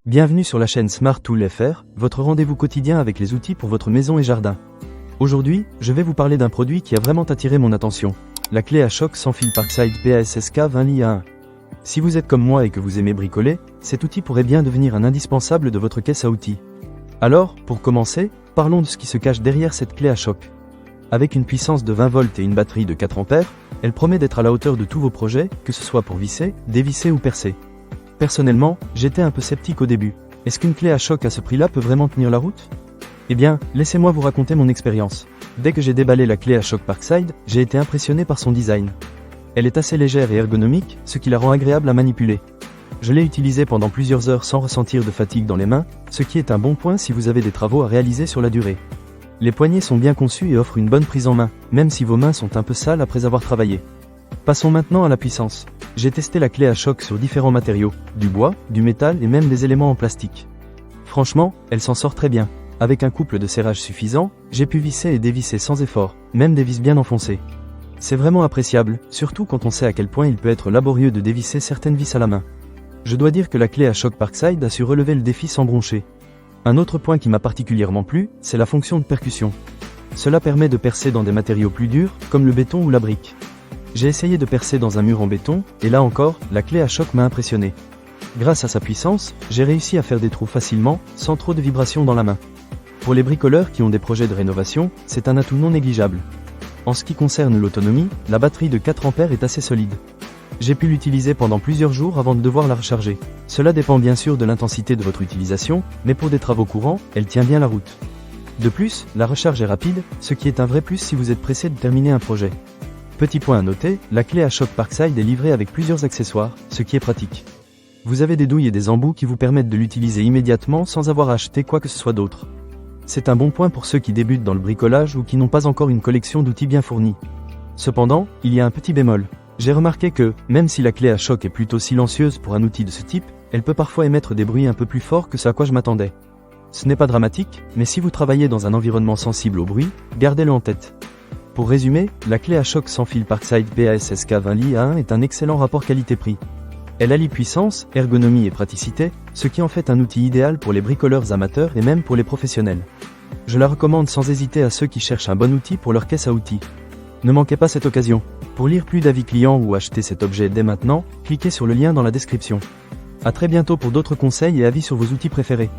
Bienvenue sur la chaîne Smart Tool FR, votre rendez-vous quotidien avec les outils pour votre maison et jardin. Aujourd'hui, je vais vous parler d'un produit qui a vraiment attiré mon attention. La clé à choc sans fil Parkside PASSK 20 Li-A1. Si vous êtes comme moi et que vous aimez bricoler, cet outil pourrait bien devenir un indispensable de votre caisse à outils. Alors, pour commencer, parlons de ce qui se cache derrière cette clé à choc. Avec une puissance de 20 volts et une batterie de 4 ampères, elle promet d'être à la hauteur de tous vos projets, que ce soit pour visser, dévisser ou percer. Personnellement, j'étais un peu sceptique au début. Est-ce qu'une clé à choc à ce prix-là peut vraiment tenir la route ? Eh bien, laissez-moi vous raconter mon expérience. Dès que j'ai déballé la clé à choc Parkside, j'ai été impressionné par son design. Elle est assez légère et ergonomique, ce qui la rend agréable à manipuler. Je l'ai utilisée pendant plusieurs heures sans ressentir de fatigue dans les mains, ce qui est un bon point si vous avez des travaux à réaliser sur la durée. Les poignées sont bien conçues et offrent une bonne prise en main, même si vos mains sont un peu sales après avoir travaillé. Passons maintenant à la puissance. J'ai testé la clé à choc sur différents matériaux, du bois, du métal et même des éléments en plastique. Franchement, elle s'en sort très bien. Avec un couple de serrage suffisant, j'ai pu visser et dévisser sans effort, même des vis bien enfoncées. C'est vraiment appréciable, surtout quand on sait à quel point il peut être laborieux de dévisser certaines vis à la main. Je dois dire que la clé à choc Parkside a su relever le défi sans broncher. Un autre point qui m'a particulièrement plu, c'est la fonction de percussion. Cela permet de percer dans des matériaux plus durs, comme le béton ou la brique. J'ai essayé de percer dans un mur en béton, et là encore, la clé à choc m'a impressionné. Grâce à sa puissance, j'ai réussi à faire des trous facilement, sans trop de vibrations dans la main. Pour les bricoleurs qui ont des projets de rénovation, c'est un atout non négligeable. En ce qui concerne l'autonomie, la batterie de 4 ampères est assez solide. J'ai pu l'utiliser pendant plusieurs jours avant de devoir la recharger. Cela dépend bien sûr de l'intensité de votre utilisation, mais pour des travaux courants, elle tient bien la route. De plus, la recharge est rapide, ce qui est un vrai plus si vous êtes pressé de terminer un projet. Petit point à noter, la clé à choc Parkside est livrée avec plusieurs accessoires, ce qui est pratique. Vous avez des douilles et des embouts qui vous permettent de l'utiliser immédiatement sans avoir à acheter quoi que ce soit d'autre. C'est un bon point pour ceux qui débutent dans le bricolage ou qui n'ont pas encore une collection d'outils bien fournie. Cependant, il y a un petit bémol. J'ai remarqué que, même si la clé à choc est plutôt silencieuse pour un outil de ce type, elle peut parfois émettre des bruits un peu plus forts que ce à quoi je m'attendais. Ce n'est pas dramatique, mais si vous travaillez dans un environnement sensible au bruit, gardez-le en tête. Pour résumer, la clé à choc sans fil Parkside PASSK 20 Li-A1 est un excellent rapport qualité-prix. Elle allie puissance, ergonomie et praticité, ce qui en fait un outil idéal pour les bricoleurs amateurs et même pour les professionnels. Je la recommande sans hésiter à ceux qui cherchent un bon outil pour leur caisse à outils. Ne manquez pas cette occasion. Pour lire plus d'avis clients ou acheter cet objet dès maintenant, cliquez sur le lien dans la description. À très bientôt pour d'autres conseils et avis sur vos outils préférés.